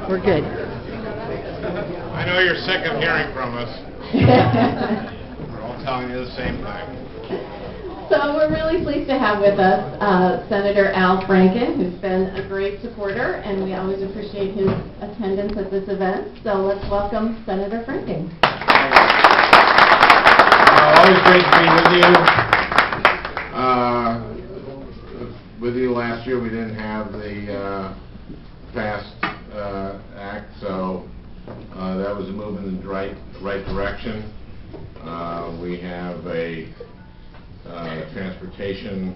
We're good. I know you're sick of hearing from us. We're all telling you the same thing. So we're really pleased to have with us Senator Al Franken, who's been a great supporter, and we always appreciate his attendance at this event. So let's welcome Senator Franken. Always great to be with you. Last year we didn't have the FAST Act, so that was a move in the right direction. We have a transportation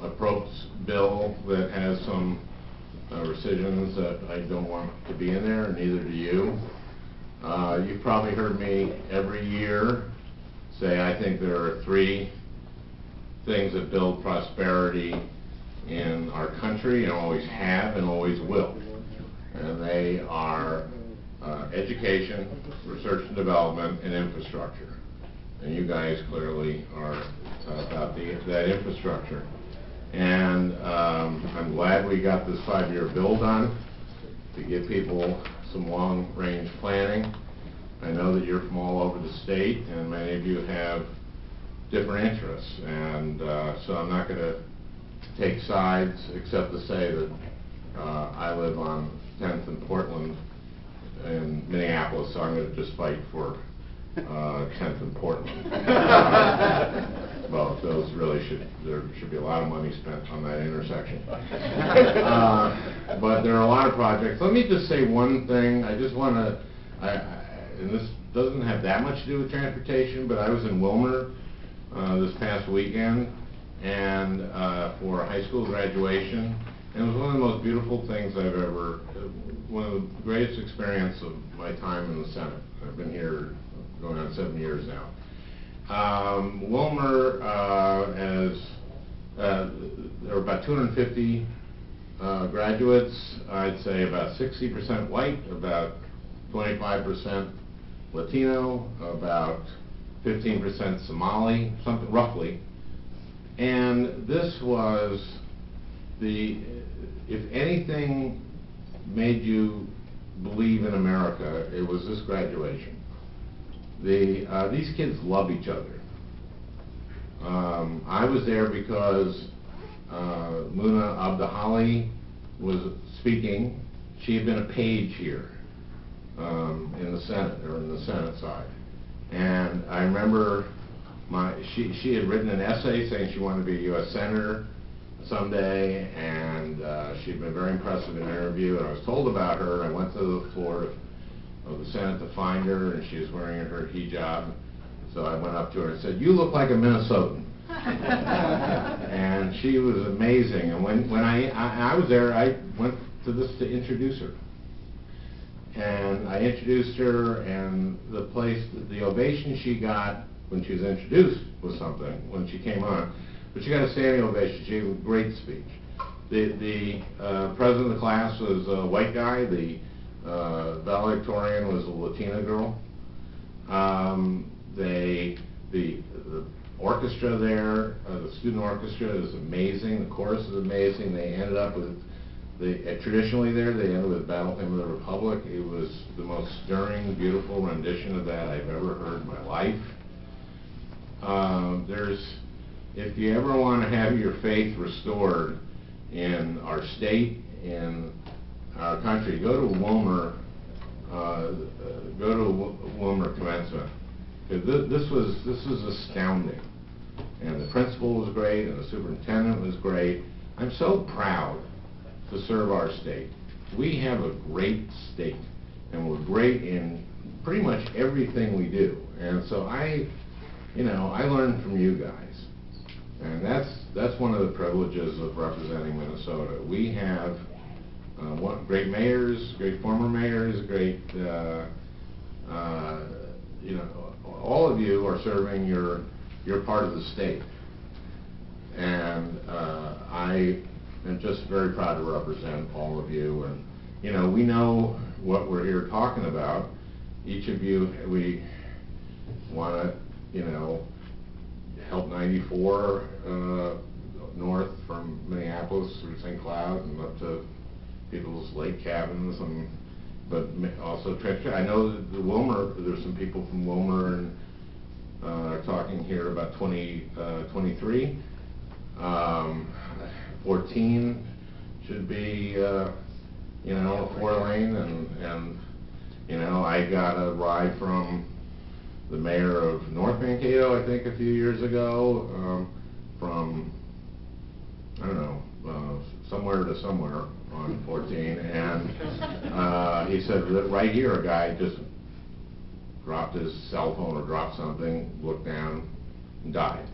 approach bill that has some rescissions that I don't want to be in there, and neither do you. You've probably heard me every year say I think there are three things that build prosperity in our country, and always have and always will. And they are education, research and development, and infrastructure. And you guys clearly are about that infrastructure. And I'm glad we got this 5-year bill done to give people some long-range planning. I know that you're from all over the state, and many of you have different interests. And so I'm not going to take sides except to say that I live on 10th and Portland in Minneapolis, so I'm going to just fight for 10th and Portland. Well, those really there should be a lot of money spent on that intersection. But there are a lot of projects. Let me just say one thing. I just want to, and this doesn't have that much to do with transportation, but I was in Wilmer this past weekend and for high school graduation, and it was one of the most beautiful things I've ever, one of the greatest experiences of my time in the Senate. I've been here going on 7 years now. Wilmer there were about 250 graduates. I'd say about 60% white, about 25% Latino, about 15% Somali, something roughly. And this was if anything made you believe in America, it was this graduation. These kids love each other. I was there because Muna Abdahali was speaking. She had been a page here in the Senate, or in the Senate side. And I remember she had written an essay saying she wanted to be a U.S. Senator someday, and she'd been very impressive in an interview, and I was told about her, and I went to the floor of the Senate to find her, and she was wearing her hijab. So I went up to her and said, "You look like a Minnesotan." And she was amazing. And when I was there, I went to this to introduce her. And I introduced her, and the ovation she got when she was introduced was something, when she came on. But she got a standing ovation. She gave a great speech. The president of the class was a white guy. The valedictorian was a Latina girl. The orchestra there, the student orchestra is amazing. The chorus is amazing. They ended up with traditionally there, they ended with Battle Hymn of the Republic. It was the most stirring, beautiful rendition of that I've ever heard in my life. If you ever want to have your faith restored in our state, in our country, go to Wilmer. Go to Wilmer commencement. This was astounding, and the principal was great, and the superintendent was great. I'm so proud to serve our state. We have a great state, and we're great in pretty much everything we do. And so I learned from you guys, and that's one of the privileges of representing Minnesota. We have great mayors, great former mayors, great, all of you are serving your part of the state. And I am just very proud to represent all of you. And, we know what we're here talking about. Each of you, we want to, help 94 north from Minneapolis through St. Cloud and up to people's lake cabins, but also transportation. I know that the Wilmer, there's some people from Wilmer and are talking here about 2023. 14 should be, a 4-lane, and I got a ride from the mayor of North Mankato, I think, a few years ago, from, I don't know, somewhere to somewhere on 14, and he said that right here a guy just dropped his cell phone or dropped something, looked down, and died.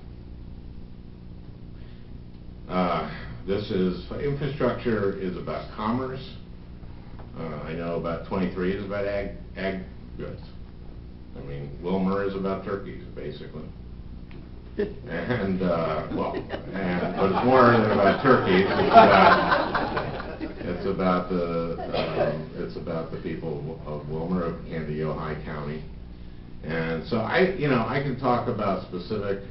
Infrastructure is about commerce. I know about 23 is about ag goods. I mean, Wilmer is about turkeys, basically. And, but it's more than about turkeys. It's about the people of Wilmer, of Candido-High County. And so I can talk about specific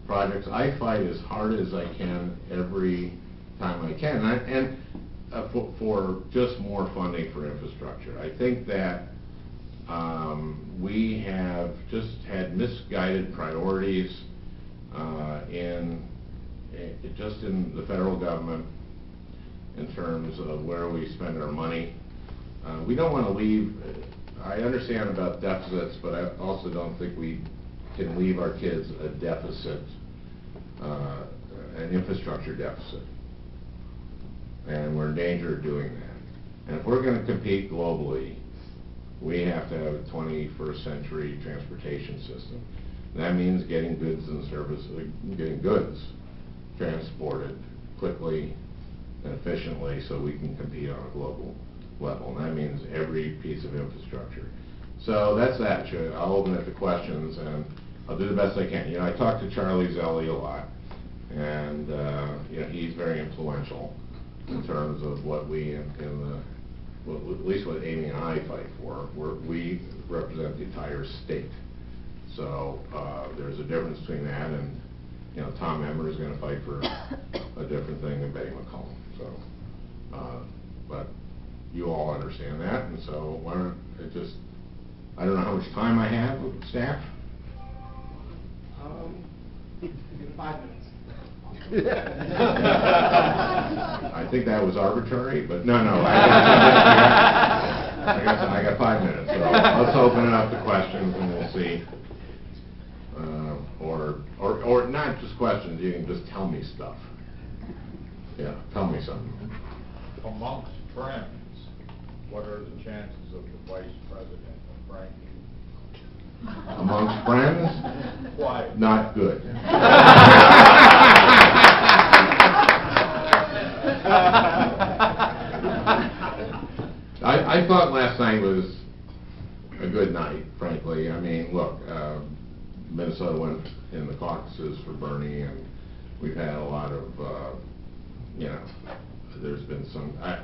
projects. I fight as hard as I can every time I can, for just more funding for infrastructure. I think that we have just had misguided priorities in the federal government in terms of where we spend our money. We don't want to leave. I understand about deficits, but I also don't think we can leave our kids a deficit, an infrastructure deficit. And we're in danger of doing that. And if we're going to compete globally, we have to have a 21st century transportation system. And that means getting goods and services, getting goods transported quickly and efficiently so we can compete on a global level. And that means every piece of infrastructure. So that's that. I'll open it to questions, and I'll do the best I can. I talk to Charlie Zelli a lot, and he's very influential in terms of what we at least what Amy and I fight for. We represent the entire state. So there's a difference between that and, Tom Emmer is going to fight for a different thing than Betty McCollum. So, but you all understand that, and so why don't I don't know how much time I have with staff. 5 minutes. I think that was arbitrary, but no. I got 5 minutes, so let's open it up to questions and we'll see. Or not just questions, you can just tell me stuff. Yeah, tell me something. Amongst friends, what are the chances of the vice president of Franken? Amongst friends? Why? Not good. I thought last night was a good night, frankly. I mean, look, Minnesota went in the caucuses for Bernie, and we've had a lot of, there's been some. I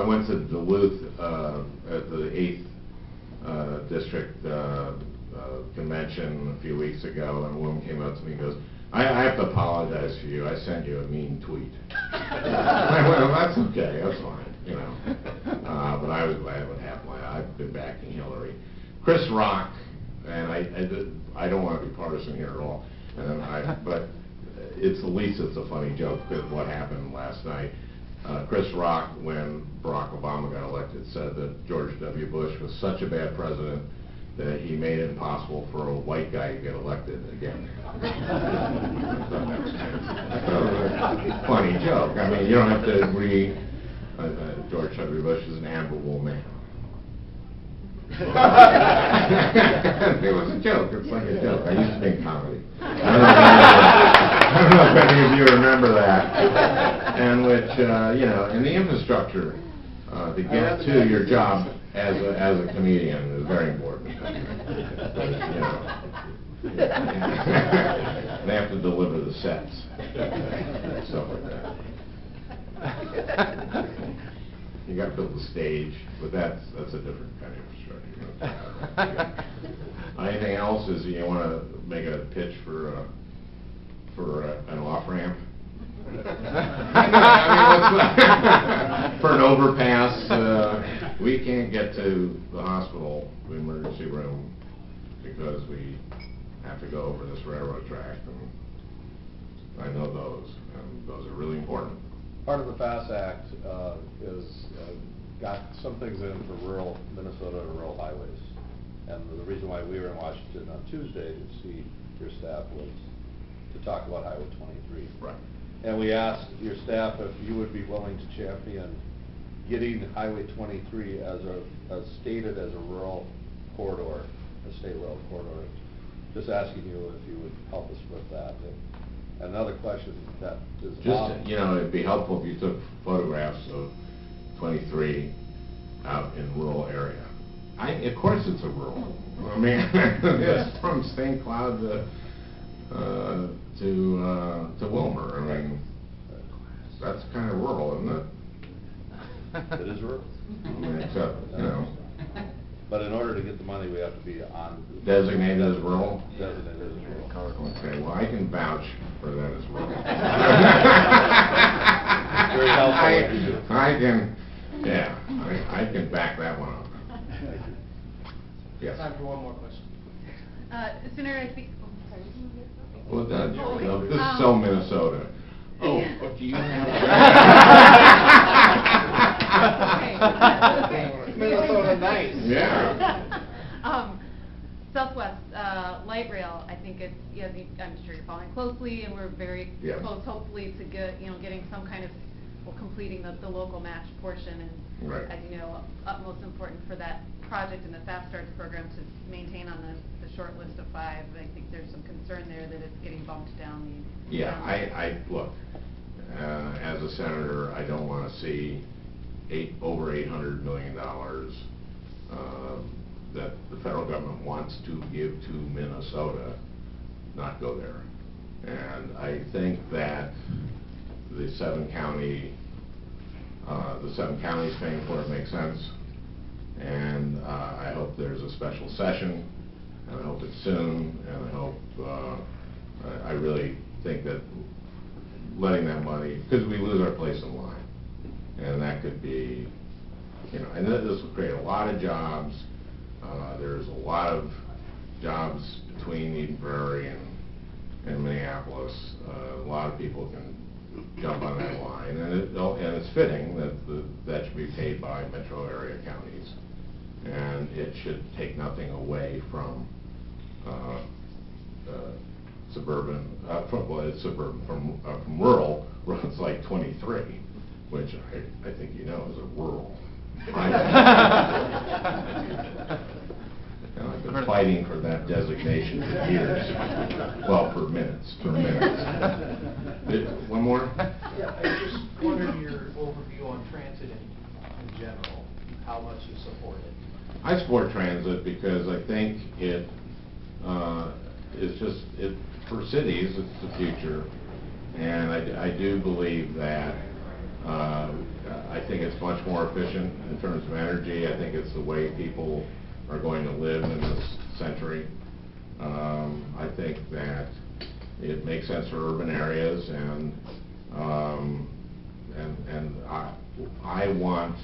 went to Duluth at the 8th district convention a few weeks ago, and a woman came up to me and goes, I have to apologize for you. I sent you a mean tweet. I went, well, that's okay, that's fine, but I was glad what happened. I've been backing Hillary. Chris Rock, and I don't want to be partisan here at all, but it's at least it's a funny joke because what happened last night. Chris Rock, when Barack Obama got elected, said that George W. Bush was such a bad president that he made it impossible for a white guy to get elected again. Funny joke. I mean, you don't have to agree. George W. Bush is an admirable man. It was a joke. It's like a joke. I used to make comedy. I don't know if any of you remember that. And which, in the infrastructure, to get to your job as a comedian is very important. They have to deliver the sets, stuff like that. You got to build the stage, but that's a different kind of infrastructure. Anything else? Is you want to make a pitch for an off ramp? for an overpass. We can't get to the hospital, the emergency room, because we have to go over this railroad track, and I know those, and those are really important. Part of the FAST Act is got some things in for rural Minnesota and rural highways. And the reason why we were in Washington on Tuesday to see your staff was to talk about Highway 23. Right. And we asked your staff if you would be willing to champion getting Highway 23 as stated as a rural corridor, a state rail corridor. Just asking you if you would help us with that. And another question that is Just, you know, it'd be helpful if you took photographs of 23 out in rural area. Of course it's a rural. I mean, it's from St. Cloud to Wilmer. I mean, that's kind of rural, isn't it? It is rural. I mean, except, you know. But in order to get the money, we have to be on. Designated as rural? Designated as rural. Okay, well, I can vouch for that as well. Very helpful what you do. I can, yeah, I can back that one up. Yes. Time for one more question. Senator, I think, sorry. Well done, Jim. Oh, No, this is so Minnesota. Oh, do you Okay. Minnesota nice. Yeah. Southwest light rail, I think it's, I'm sure you're following closely, and we're very Yes. close, hopefully, to getting some kind of, completing the local match portion, and Right. as you know, utmost important for that project and the Fast Starts program to maintain on the short list of 5. I think there's some concern there that it's getting bumped down. Yeah, look, as a senator, I don't want to see over $800 million that the federal government wants to give to Minnesota not go there. And I think that the 7 counties paying for it makes sense. And I hope there's a special session, and I hope it's soon, and I hope, I really think that letting that money, because we lose our place in line, and that could be, and this will create a lot of jobs. There's a lot of jobs between Eden Prairie and Minneapolis. A lot of people can jump on that line, and it's fitting that that should be paid by metro area counties, and it should take nothing away from suburban, it's suburban, from rural, roads like 23, which I think you know is a rural. And I've been fighting for that designation for years. Well, for minutes. One more? Yeah, I just wondered your overview on transit in general, how much you support it. I support transit because I think it is just, for cities, it's the future. And I do believe that I think it's much more efficient in terms of energy. I think it's the way people are going to live in this century. I think that it makes sense for urban areas, and I want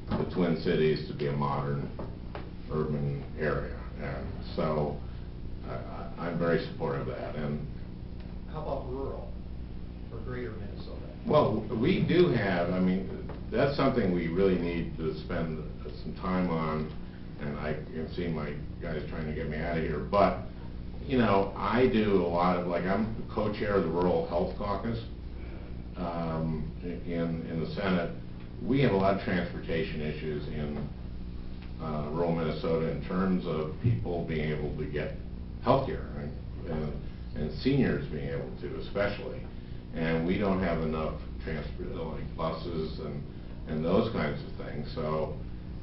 the Twin Cities to be a modern urban area, and so I'm very supportive of that. And How about rural or greater Minnesota? well, we do have, that's something we really need to spend some time on, and I can see my guys trying to get me out of here, but, I do a lot of, I'm the co-chair of the Rural Health Caucus in the Senate. We have a lot of transportation issues in rural Minnesota in terms of people being able to get health care, right? And seniors being able to, especially. And we don't have enough transport, like buses and those kinds of things. So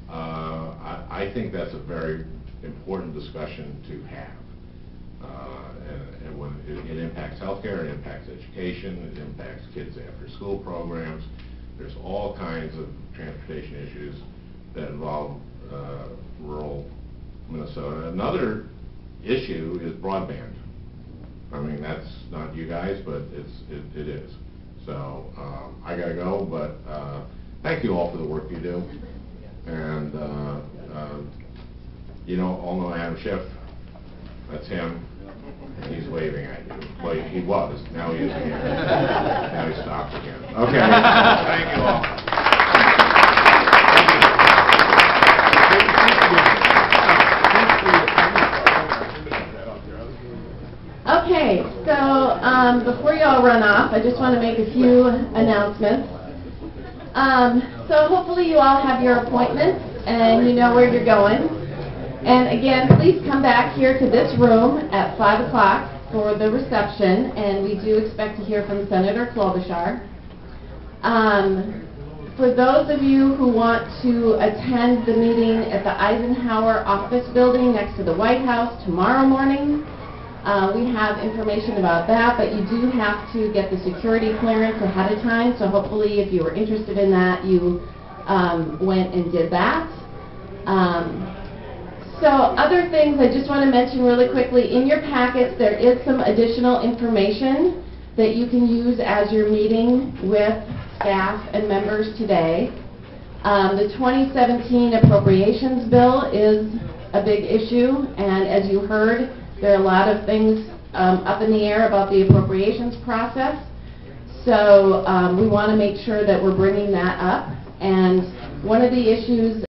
I think that's a very important discussion to have. And when it impacts healthcare, it impacts education, it impacts kids' after-school programs. There's all kinds of transportation issues that involve rural Minnesota. Another issue is broadband. That's not you guys, but it is. So I gotta go, but thank you all for the work you do. And, you know, all know Adam Schiff, that's him, and he's waving at you. Well, he was, now he isn't here. Now he stopped again. Okay, thank you all. Okay, so before you all run off, I just want to make a few announcements. So hopefully you all have your appointments and you know where you're going. And again, please come back here to this room at 5 o'clock for the reception, and we do expect to hear from Senator Klobuchar. For those of you who want to attend the meeting at the Eisenhower Office Building next to the White House tomorrow morning, we have information about that, but you do have to get the security clearance ahead of time, so hopefully if you were interested in that, you went and did that. So other things I just want to mention really quickly, in your packets there is some additional information that you can use as you're meeting with staff and members today. The 2017 appropriations bill is a big issue, and as you heard, there are a lot of things up in the air about the appropriations process. So we want to make sure that we're bringing that up. And one of the issues